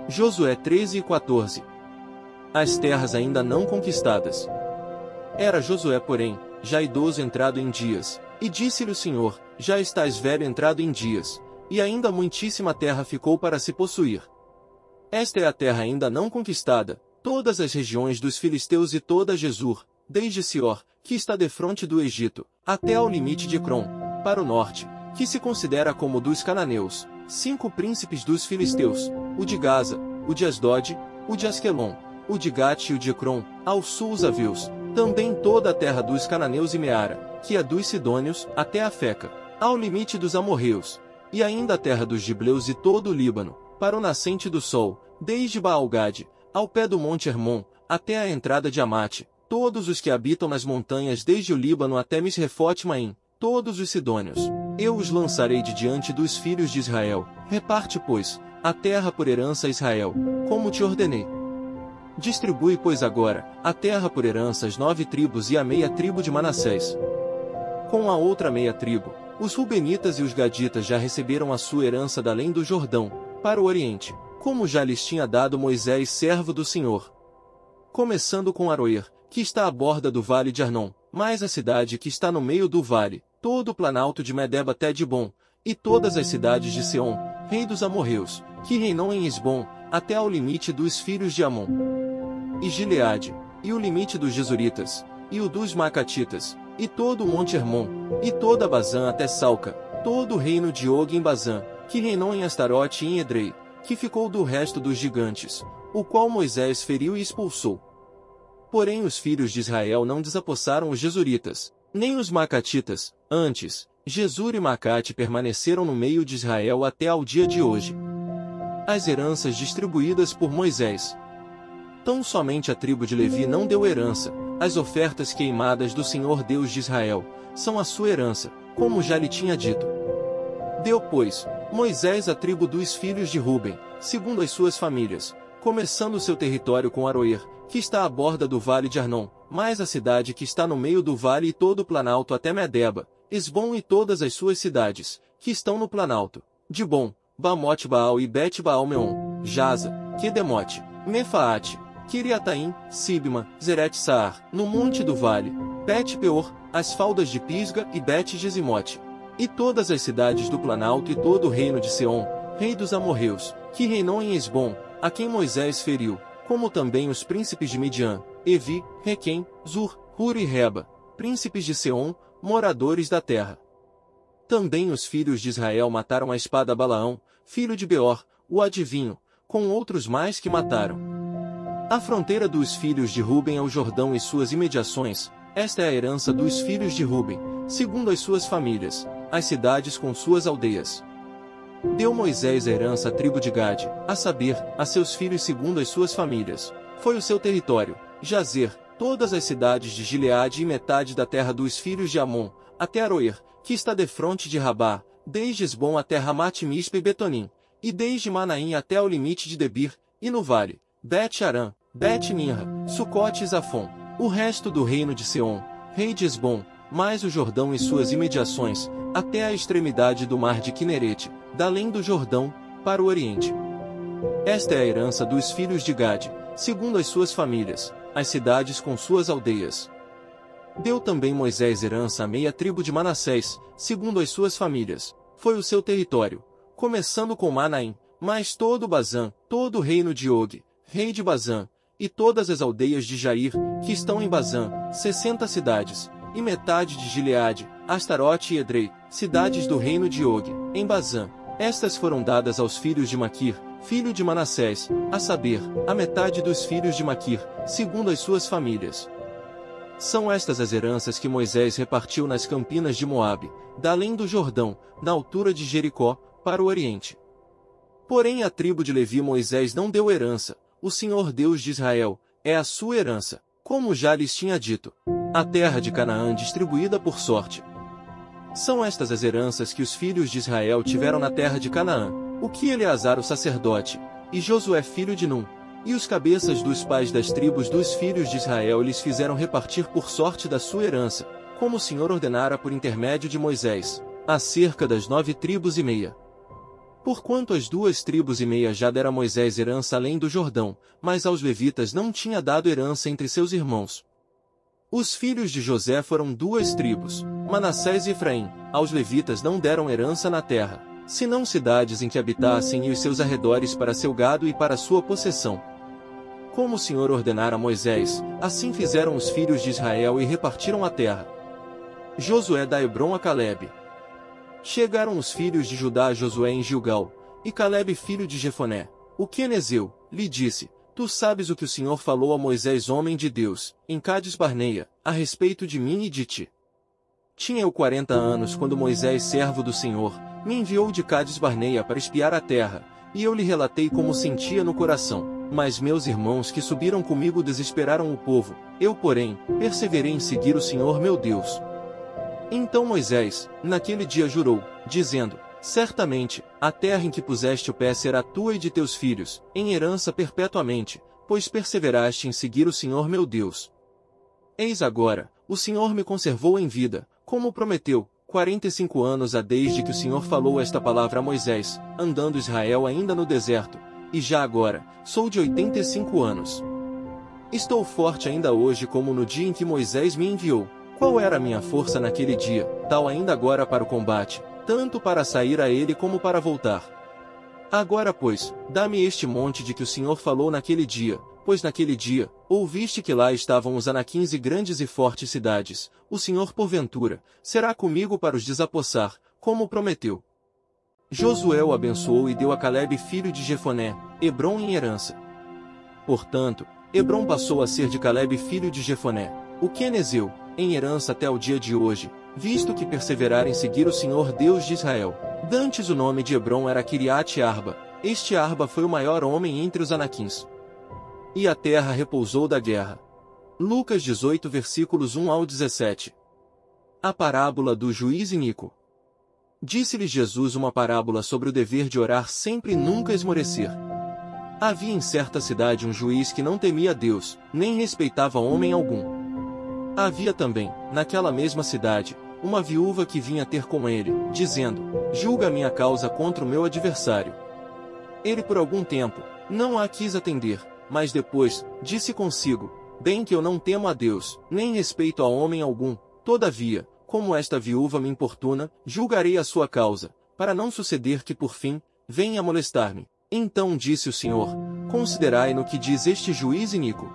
Josué 13 e 14. As terras ainda não conquistadas. Era Josué, porém, já idoso entrado em dias, e disse-lhe o Senhor: já estás velho entrado em dias, e ainda muitíssima terra ficou para se possuir. Esta é a terra ainda não conquistada, todas as regiões dos filisteus e toda Jesur, desde Sior, que está defronte do Egito, até ao limite de Ecrom, para o norte, que se considera como dos cananeus, 5 príncipes dos filisteus, o de Gaza, o de Asdod, o de Asquelon, o de Gate e o de Ecrom, ao sul os Aveus, também toda a terra dos cananeus e Meara, que é dos sidônios, até a Feca, ao limite dos amorreus, e ainda a terra dos gibleus e todo o Líbano, para o nascente do sol, desde Baal-Gade, ao pé do monte Hermon, até a entrada de Amate, todos os que habitam nas montanhas desde o Líbano até Misrefote-Maim, todos os sidônios. Eu os lançarei de diante dos filhos de Israel. Reparte, pois, a terra por herança a Israel, como te ordenei. Distribui, pois, agora a terra por herança às 9 tribos e a meia tribo de Manassés. Com a outra meia tribo, os Rubenitas e os Gaditas já receberam a sua herança da além do Jordão, para o Oriente, como já lhes tinha dado Moisés, servo do Senhor. Começando com Aroer, que está à borda do vale de Arnon, mais a cidade que está no meio do vale, todo o planalto de Medeba até Dibon, e todas as cidades de Seom, rei dos amorreus, que reinou em Esbom, até ao limite dos filhos de Amon. E Gileade, e o limite dos Jesuritas, e o dos Macatitas, e todo o monte Hermon, e toda Bazã até Salca, todo o reino de Og em Bazã, que reinou em Astarote e em Edrei, que ficou do resto dos gigantes, o qual Moisés feriu e expulsou. Porém os filhos de Israel não desapossaram os Jesuritas, nem os Macatitas, antes, Jesur e Macate permaneceram no meio de Israel até ao dia de hoje. As heranças distribuídas por Moisés. Tão somente a tribo de Levi não deu herança, as ofertas queimadas do Senhor Deus de Israel, são a sua herança, como já lhe tinha dito. Deu, pois, Moisés a tribo dos filhos de Ruben, segundo as suas famílias, começando o seu território com Aroer, que está à borda do vale de Arnon, mais a cidade que está no meio do vale e todo o planalto até Medeba, Esbom e todas as suas cidades, que estão no planalto, Dibon, Bamote-Baal e Bet-Baal-Meon, Jaza, Quedemote, Mefaate, Kiriataim, Sibma, Zeret-Saar, no monte do vale, Bet-Peor, as faldas de Pisga e Bet-Gesimote, e todas as cidades do planalto e todo o reino de Seom, rei dos amorreus, que reinou em Esbom, a quem Moisés feriu, como também os príncipes de Midian, Evi, Requem, Zur, Hur e Reba, príncipes de Seom, moradores da terra. Também os filhos de Israel mataram a espada Balaão, filho de Beor, o adivinho, com outros mais que mataram. A fronteira dos filhos de Ruben é o Jordão e suas imediações, esta é a herança dos filhos de Ruben, segundo as suas famílias, as cidades com suas aldeias. Deu Moisés a herança à tribo de Gade, a saber, a seus filhos segundo as suas famílias. Foi o seu território, Jazer, todas as cidades de Gileade e metade da terra dos filhos de Amon, até Aroer, que está defronte de Rabá, desde Esbom até Ramate-Mispe e Betonim, e desde Manaim até ao limite de Debir, e no vale, Bet-Aram, Bet-Ninra, Sucote e Zafon, o resto do reino de Seom, rei de Esbom, mais o Jordão e suas imediações, até a extremidade do mar de Quinerete, da além do Jordão, para o Oriente. Esta é a herança dos filhos de Gade, segundo as suas famílias, as cidades com suas aldeias. Deu também Moisés herança à meia tribo de Manassés, segundo as suas famílias. Foi o seu território, começando com Manaim, mais todo o Bazã, todo o reino de Og, rei de Bazã, e todas as aldeias de Jair, que estão em Bazã, 60 cidades, e metade de Gileade, Astarote e Edrei, cidades do reino de Og, em Bazã. Estas foram dadas aos filhos de Maquir, filho de Manassés, a saber, a metade dos filhos de Maquir, segundo as suas famílias. São estas as heranças que Moisés repartiu nas campinas de Moabe, da além do Jordão, na altura de Jericó, para o Oriente. Porém a tribo de Levi Moisés não deu herança, o Senhor Deus de Israel, é a sua herança, como já lhes tinha dito. A terra de Canaã distribuída por sorte. São estas as heranças que os filhos de Israel tiveram na terra de Canaã, o que Eleazar o sacerdote, e Josué filho de Num, e os cabeças dos pais das tribos dos filhos de Israel lhes fizeram repartir por sorte da sua herança, como o Senhor ordenara por intermédio de Moisés, acerca das 9 tribos e meia. Porquanto as 2,5 tribos já dera a Moisés herança além do Jordão, mas aos levitas não tinha dado herança entre seus irmãos. Os filhos de José foram 2 tribos, Manassés e Efraim. Aos levitas não deram herança na terra, senão cidades em que habitassem e os seus arredores para seu gado e para sua possessão. Como o Senhor ordenara a Moisés, assim fizeram os filhos de Israel e repartiram a terra. Josué dá Hebrom a Calebe. Chegaram os filhos de Judá a Josué em Gilgal, e Calebe filho de Jefoné, o quenezeu, lhe disse: Tu sabes o que o Senhor falou a Moisés homem de Deus, em Cádiz Barneia, a respeito de mim e de ti. Tinha eu 40 anos quando Moisés servo do Senhor, me enviou de Cádiz Barneia para espiar a terra, e eu lhe relatei como sentia no coração. Mas meus irmãos que subiram comigo desesperaram o povo, eu porém, perseverei em seguir o Senhor meu Deus. Então Moisés, naquele dia jurou, dizendo: Certamente, a terra em que puseste o pé será tua e de teus filhos, em herança perpetuamente, pois perseveraste em seguir o Senhor meu Deus. Eis agora, o Senhor me conservou em vida, como prometeu, 45 anos há desde que o Senhor falou esta palavra a Moisés, andando Israel ainda no deserto, e já agora, sou de 85 anos. Estou forte ainda hoje como no dia em que Moisés me enviou. Qual era a minha força naquele dia, tal ainda agora para o combate, tanto para sair a ele como para voltar. Agora pois, dá-me este monte de que o Senhor falou naquele dia, pois naquele dia, ouviste que lá estavam os anaquins e grandes e fortes cidades, o Senhor porventura, será comigo para os desapossar, como prometeu. Josué o abençoou e deu a Calebe filho de Jefoné, Hebrom em herança. Portanto, Hebrom passou a ser de Calebe filho de Jefoné, o quenezeu, em herança até o dia de hoje, visto que perseverar em seguir o Senhor Deus de Israel. Dantes o nome de Hebrom era Kiriate Arba, este Arba foi o maior homem entre os anaquins. E a terra repousou da guerra. Lucas 18 versículos 1 ao 17. A parábola do juiz iníquo. Disse-lhe Jesus uma parábola sobre o dever de orar sempre e nunca esmorecer. Havia em certa cidade um juiz que não temia Deus, nem respeitava homem algum. Havia também, naquela mesma cidade, uma viúva que vinha ter com ele, dizendo: Julga a minha causa contra o meu adversário. Ele por algum tempo não a quis atender, mas depois disse consigo: Bem que eu não temo a Deus, nem respeito a homem algum, todavia, como esta viúva me importuna, julgarei a sua causa, para não suceder que por fim, venha a molestar-me. Então disse o Senhor: Considerai no que diz este juiz iníquo.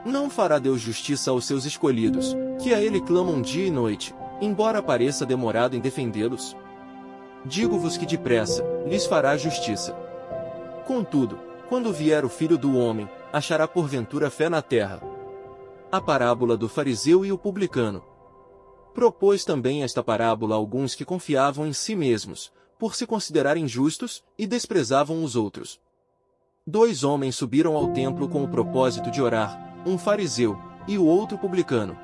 Não fará Deus justiça aos seus escolhidos, que a ele clamam dia e noite, embora pareça demorado em defendê-los? Digo-vos que depressa lhes fará justiça. Contudo, quando vier o Filho do Homem, achará porventura fé na terra? A parábola do fariseu e o publicano. Propôs também esta parábola a alguns que confiavam em si mesmos, por se considerarem justos, e desprezavam os outros. 2 homens subiram ao templo com o propósito de orar, um fariseu, e o outro publicano.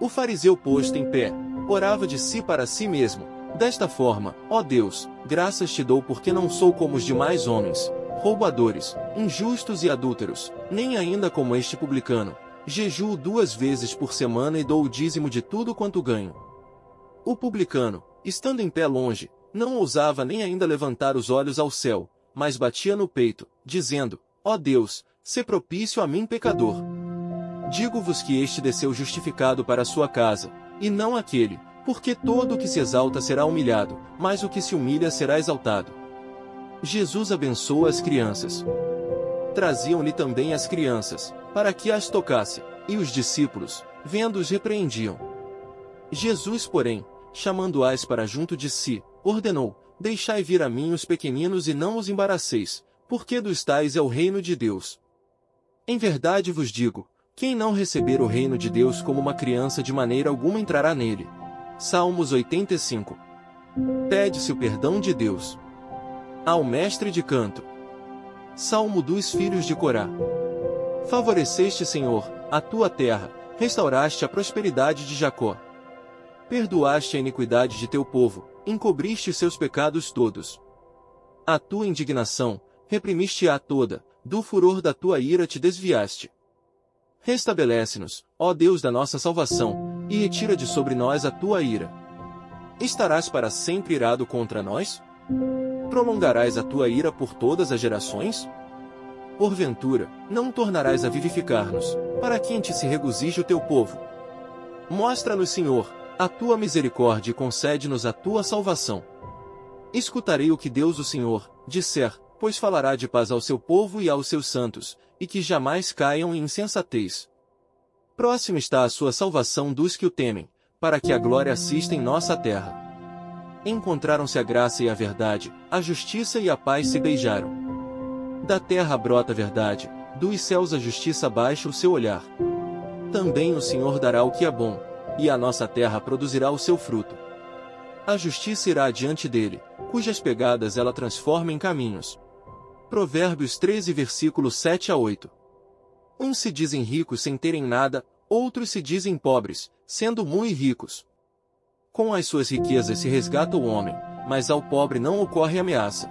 O fariseu posto em pé, orava de si para si mesmo, desta forma: Ó Deus, graças te dou porque não sou como os demais homens, roubadores, injustos e adúlteros, nem ainda como este publicano. Jejuo 2 vezes por semana e dou o dízimo de tudo quanto ganho. O publicano, estando em pé longe, não ousava nem ainda levantar os olhos ao céu, mas batia no peito, dizendo: Ó Deus, sê propício a mim pecador. Digo-vos que este desceu justificado para a sua casa, e não aquele, porque todo o que se exalta será humilhado, mas o que se humilha será exaltado. Jesus abençoa as crianças. Traziam-lhe também as crianças, para que as tocasse, e os discípulos, vendo-os repreendiam. Jesus, porém, chamando-as para junto de si, ordenou: Deixai vir a mim os pequeninos e não os embaraceis, porque dos tais é o reino de Deus. Em verdade vos digo, quem não receber o reino de Deus como uma criança de maneira alguma entrará nele. Salmos 85. Pede-se o perdão de Deus. Ao mestre de canto. Salmo dos filhos de Corá. Favoreceste, Senhor, a tua terra, restauraste a prosperidade de Jacó. Perdoaste a iniquidade de teu povo, encobriste os seus pecados todos. A tua indignação, reprimiste-a toda, do furor da tua ira te desviaste. Restabelece-nos, ó Deus da nossa salvação, e retira de sobre nós a tua ira. Estarás para sempre irado contra nós? Prolongarás a tua ira por todas as gerações? Porventura, não tornarás a vivificar-nos, para que em ti se regozije o teu povo. Mostra-nos, Senhor, a tua misericórdia e concede-nos a tua salvação. Escutarei o que Deus o Senhor disser, pois falará de paz ao seu povo e aos seus santos, e que jamais caiam em insensatez. Próximo está a sua salvação dos que o temem, para que a glória assista em nossa terra. Encontraram-se a graça e a verdade, a justiça e a paz se beijaram. Da terra brota a verdade, dos céus a justiça baixa o seu olhar. Também o Senhor dará o que é bom, e a nossa terra produzirá o seu fruto. A justiça irá adiante dele, cujas pegadas ela transforma em caminhos. Provérbios 13, versículos 7 a 8. Uns se dizem ricos sem terem nada, outros se dizem pobres, sendo muito ricos. Com as suas riquezas se resgata o homem, mas ao pobre não ocorre ameaça.